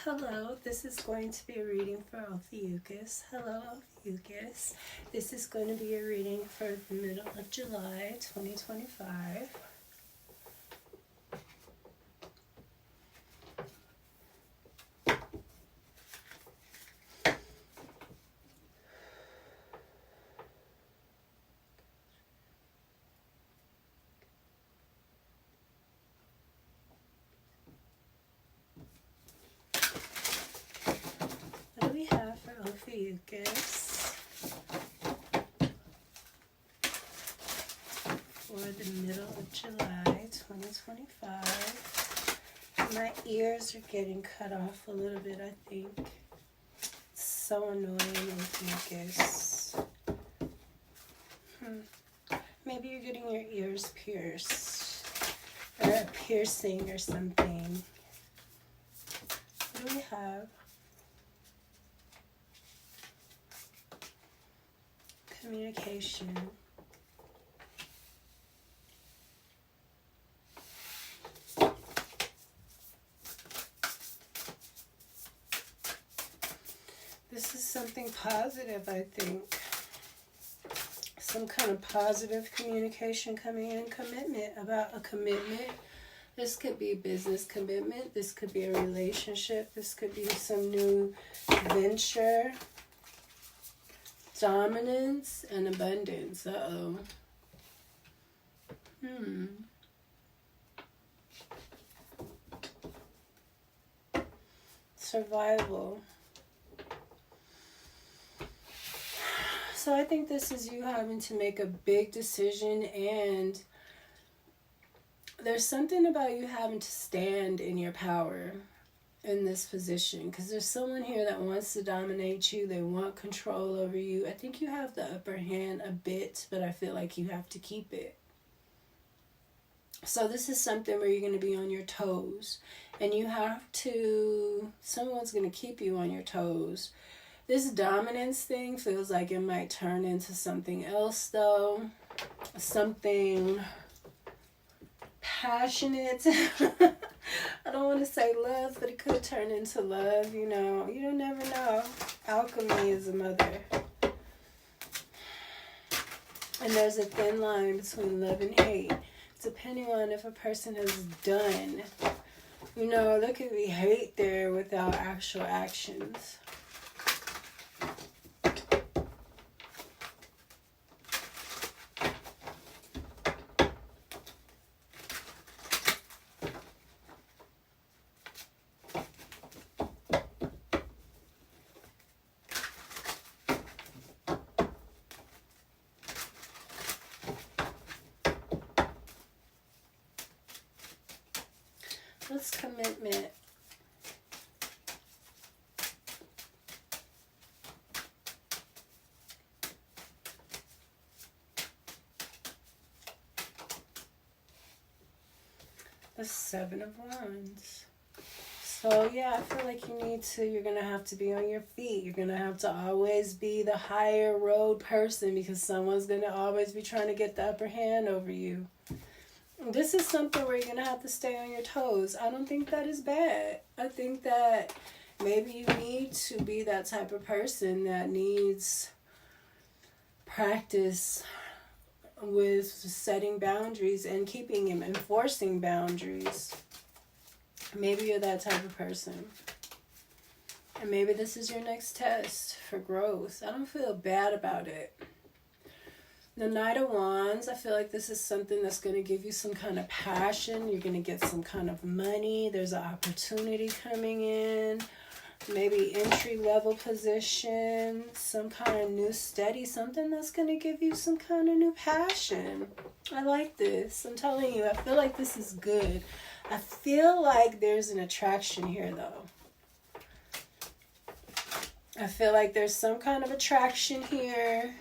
Hello, this is going to be a reading for Ophiuchus. Hello, Ophiuchus. This is going to be a reading for the middle of July 2025. What do we have for Ophiuchus for the middle of July 2025? My ears are getting cut off a little bit, I think. It's so annoying, Ophiuchus. Maybe you're getting your ears pierced, or a piercing or something. What do we have? Communication. This is something positive, I think. Some kind of positive communication coming in, commitment, about a commitment. This could be business commitment. This could be a relationship. This could be some new venture. Dominance and abundance. Uh-oh. Survival. So I think this is you having to make a big decision, and there's something about you having to stand in your power in this position, because there's someone here that wants to dominate you. They want control over you. I think you have the upper hand a bit, but I feel like you have to keep it. So this is something where you're going to be on your toes, and you have to, someone's going to keep you on your toes. This dominance thing feels like it might turn into something else, though. Something passionate. I don't want to say love, but it could turn into love, you know. You don't never know. Alchemy is a mother. And there's a thin line between love and hate, depending on if a person has done. You know, there could be hate there without actual actions. What's commitment? The Seven of Wands. So yeah, I feel like you're going to have to be on your feet. You're going to have to always be the higher road person, because someone's going to always be trying to get the upper hand over you. This is something where you're going to have to stay on your toes. I don't think that is bad. I think that maybe you need to be that type of person that needs practice with setting boundaries and keeping them, enforcing boundaries. Maybe you're that type of person. And maybe this is your next test for growth. I don't feel bad about it. The Knight of Wands, I feel like this is something that's going to give you some kind of passion. You're going to get some kind of money. There's an opportunity coming in. Maybe entry-level position. Some kind of new steady. Something that's going to give you some kind of new passion. I like this. I'm telling you, I feel like this is good. I feel like there's an attraction here, though. I feel like there's some kind of attraction here.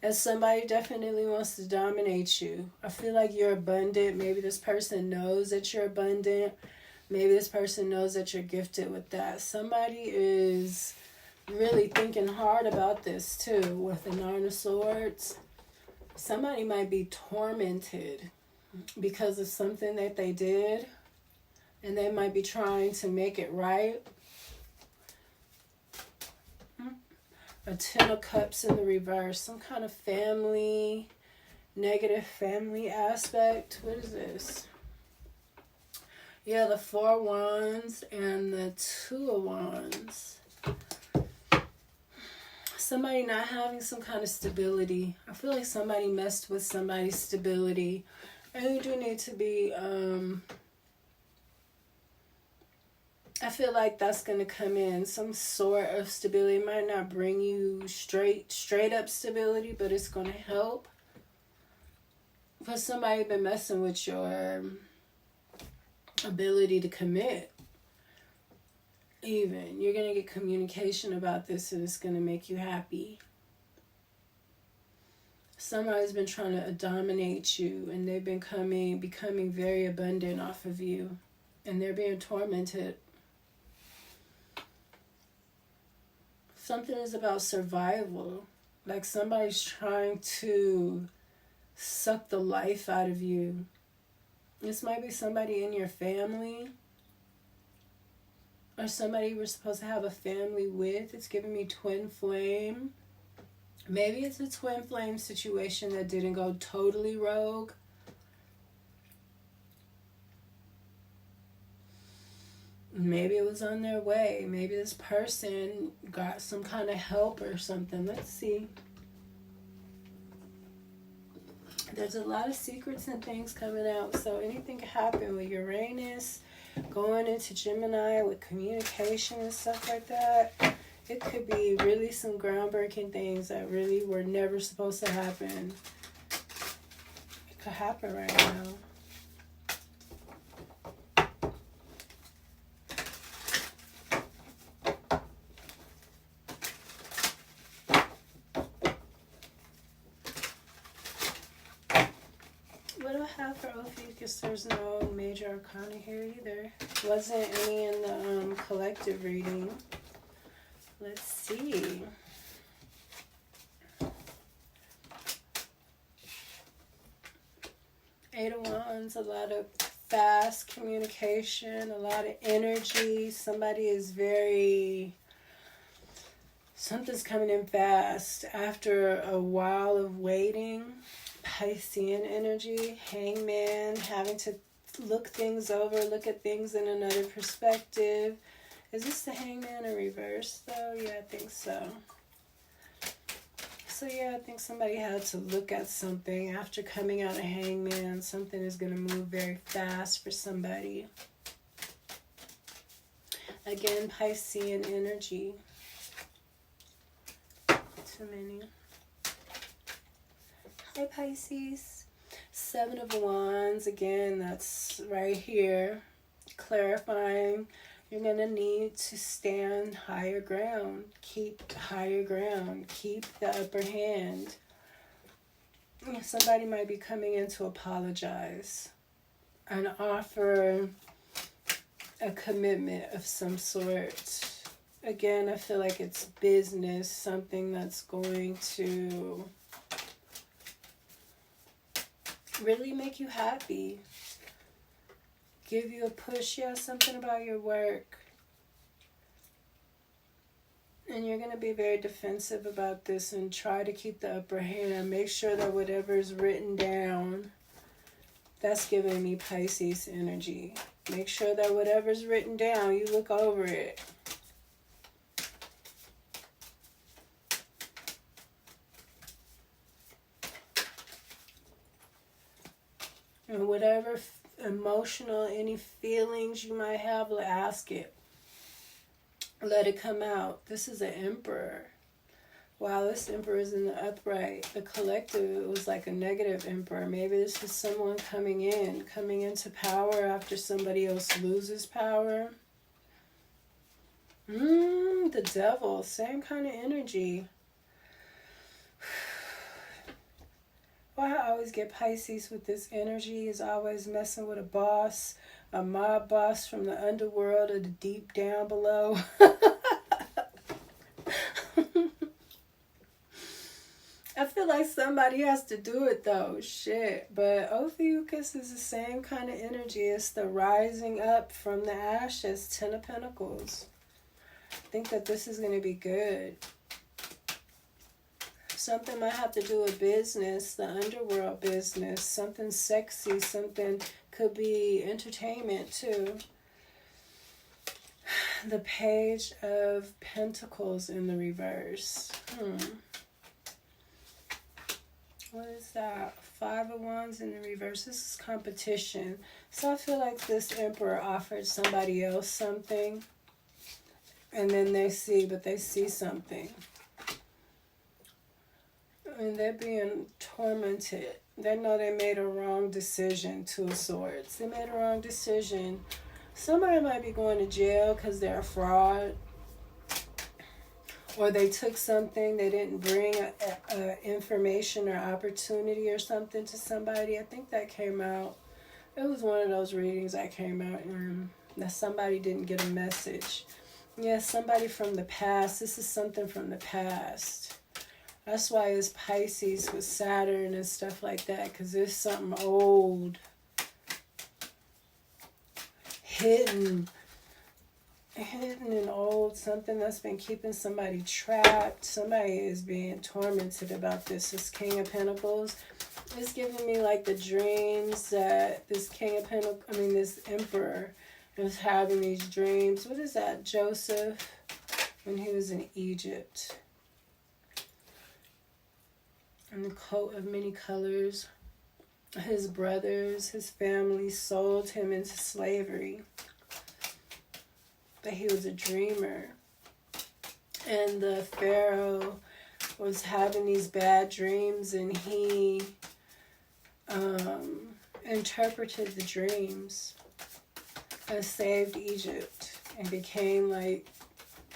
And somebody definitely wants to dominate you. I feel like you're abundant. Maybe this person knows that you're abundant. Maybe this person knows that you're gifted with that. Somebody is really thinking hard about this too with the Nine of Swords. Somebody might be tormented because of something that they did. And they might be trying to make it right. A Ten of Cups in the reverse. Some kind of family, negative family aspect. What is this? Yeah, the Four of Wands and the Two of Wands. Somebody not having some kind of stability. I feel like somebody messed with somebody's stability. And you do need to be, I feel like that's going to come in. Some sort of stability. It might not bring you straight up stability, but it's going to help. But somebody been messing with your ability to commit. Even you're gonna get communication about this, and it's gonna make you happy. Somebody's been trying to dominate you, and they've been becoming very abundant off of you, and they're being tormented. Something is about survival, like somebody's trying to suck the life out of you. This might be somebody in your family. Or somebody you were supposed to have a family with. It's giving me twin flame. Maybe it's a twin flame situation that didn't go totally rogue. Maybe it was on their way. Maybe this person got some kind of help or something. Let's see. There's a lot of secrets and things coming out. So anything could happen with Uranus going into Gemini with communication and stuff like that. It could be really some groundbreaking things that really were never supposed to happen. It could happen right now. What do I have for Ophiuchus? There's no Major Arcana here either. Wasn't any in the collective reading. Let's see. Eight of Wands, a lot of fast communication, a lot of energy. Somebody is something's coming in fast after a while of waiting. Piscean energy, Hangman, having to look things over, look at things in another perspective. Is this the Hangman in reverse though? Yeah, I think so. So yeah, I think somebody had to look at something after coming out of Hangman. Something is going to move very fast for somebody. Again, Piscean energy. Too many. Hi Pisces. Seven of Wands. Again, that's right here. Clarifying. You're going to need to stand higher ground. Keep higher ground. Keep the upper hand. Somebody might be coming in to apologize and offer a commitment of some sort. Again, I feel like it's business. Something that's going to really make you happy. Give you a push. Yeah, something about your work. And you're going to be very defensive about this and try to keep the upper hand. Make sure that whatever's written down, that's giving me Pisces energy. Make sure that whatever's written down, you look over it. And whatever emotional, any feelings you might have, ask it. Let it come out. This is an Emperor. Wow, this Emperor is in the upright. The collective, it was like a negative Emperor. Maybe this is someone coming into power after somebody else loses power. The Devil, same kind of energy. Why I always get Pisces with this energy is always messing with a boss, a mob boss from the underworld or the deep down below. I feel like somebody has to do it though. Shit. But Ophiuchus is the same kind of energy. It's the rising up from the ashes. Ten of Pentacles. I think that this is going to be good. Something might have to do with business, the underworld business, something sexy, something could be entertainment too. The Page of Pentacles in the reverse. What is that? Five of Wands in the reverse. This is competition. So I feel like this Emperor offered somebody else something. And then they see something. And they're being tormented. They know they made a wrong decision, Two of Swords. They made a wrong decision. Somebody might be going to jail because they're a fraud. Or they took something, they didn't bring information or opportunity or something to somebody. I think that came out. It was one of those readings that came out that somebody didn't get a message. Yeah, somebody from the past. This is something from the past. That's why it's Pisces with Saturn and stuff like that, because there's something old, hidden and old, something that's been keeping somebody trapped. Somebody is being tormented about this. This King of Pentacles is giving me like the dreams that this King of Pentacles, this Emperor is having these dreams. What is that? Joseph, when he was in Egypt. And the coat of many colors. His brothers, his family sold him into slavery. But he was a dreamer. And the Pharaoh was having these bad dreams, and he interpreted the dreams and saved Egypt and became like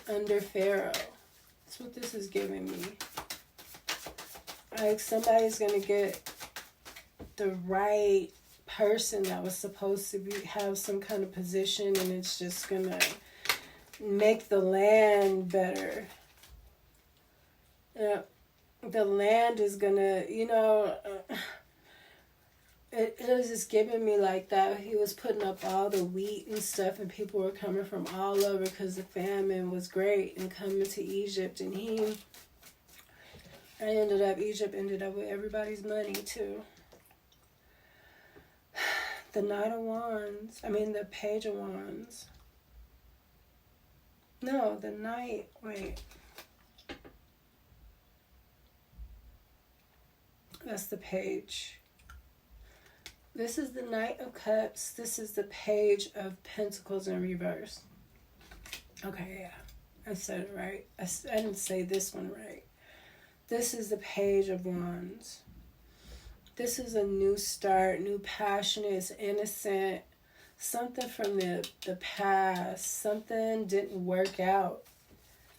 under Pharaoh. That's what this is giving me. Like somebody's going to get the right person that was supposed to have some kind of position, and it's just going to make the land better. The land is going to, it was just giving me like that. He was putting up all the wheat and stuff, and people were coming from all over because the famine was great and coming to Egypt. And Egypt ended up with everybody's money too. The Knight of Wands, the Page of Wands. No, the Knight, wait. That's the Page. This is the Knight of Cups. This is the Page of Pentacles in reverse. Okay, yeah. I said it right. I didn't say this one right. This is the Page of Wands. This is a new start, new passion, it's innocent. Something from the past. Something didn't work out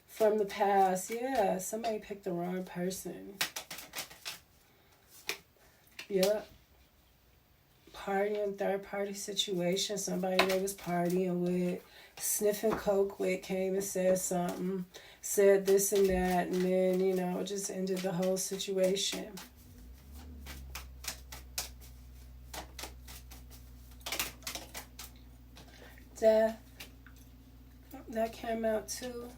from the past. Yeah, somebody picked the wrong person. Yep. Partying, third-party situation. Somebody they was partying with, sniffing coke with, came and said something, said this and that, and then, it just ended the whole situation. Death. That came out too.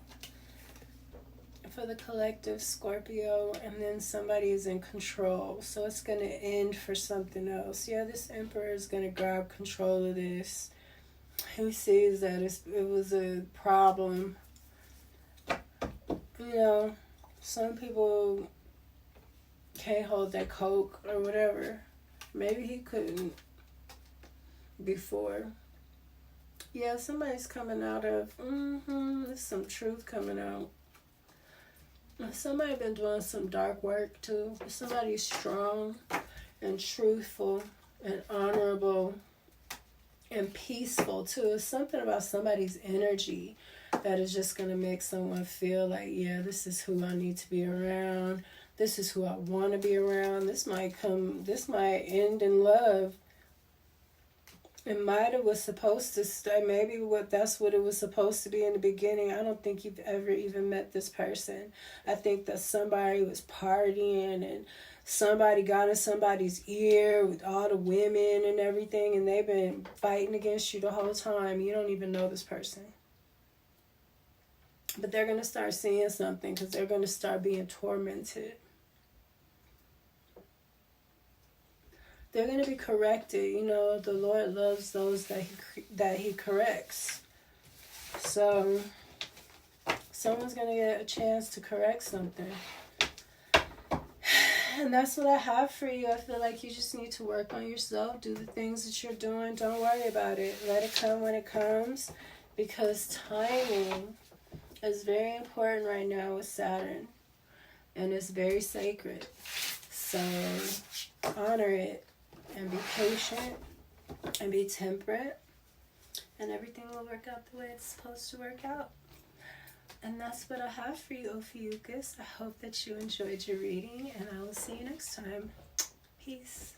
For the collective Scorpio, and then somebody is in control. So it's going to end for something else. Yeah, this Emperor is going to grab control of this. He sees that it was a problem. Some people can't hold their coke or whatever. Maybe he couldn't before. Yeah, somebody's coming out of, there's some truth coming out. Somebody been doing some dark work too. Somebody's strong and truthful and honorable and peaceful too. It's something about somebody's energy that is just going to make someone feel like, yeah, this is who I need to be around. This is who I want to be around. This might end in love. It might have was supposed to stay. Maybe that's what it was supposed to be in the beginning. I don't think you've ever even met this person. I think that somebody was partying and somebody got in somebody's ear with all the women and everything, and they've been fighting against you the whole time. You don't even know this person. But they're going to start seeing something because they're going to start being tormented. they're going to be corrected. You know, the Lord loves those that he corrects. So someone's going to get a chance to correct something. And that's what I have for you. I feel like you just need to work on yourself. Do the things that you're doing. Don't worry about it. Let it come when it comes. Because timing is very important right now with Saturn. And it's very sacred. So honor it. And be patient. And be temperate. And everything will work out the way it's supposed to work out. And that's what I have for you, Ophiuchus. I hope that you enjoyed your reading, and I will see you next time. Peace.